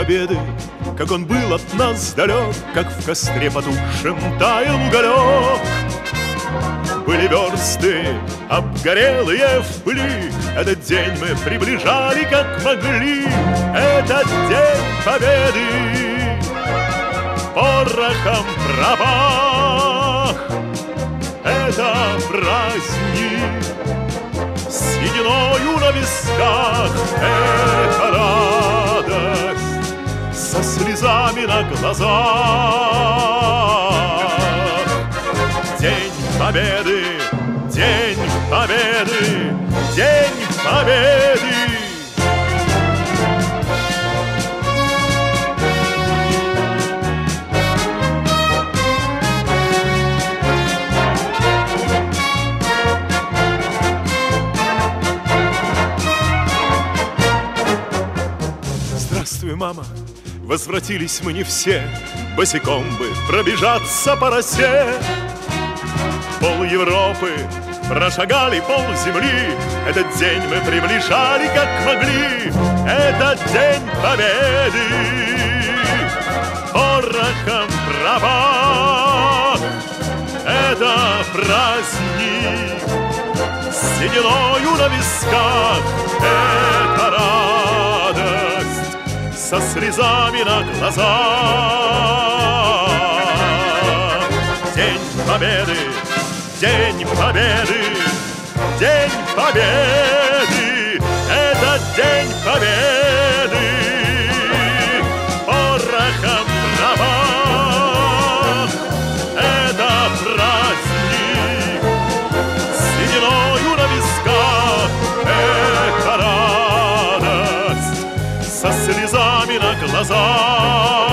победы, как он был от нас далек, как в костре потухшем таял уголек. Были версты, обгорелые в пыли, этот день мы приближали, как могли. Этот день победы порохом пропах. Это праздник с сединою на висках. Это радость со слезами на глазах. День победы, день победы, день победы. Здравствуй, мама, возвратились мы не все, босиком бы пробежаться по росе. Пол Европы прошагали, пол земли, этот день мы приближали, как могли. Этот день победы порохом пропах. Это праздник с сединою на висках. Это радость со слезами на глазах. День победы, день победы, день победы. Это день победы порохом пропах. Это праздник с сединою на висках. Это радость со слезами на глазах.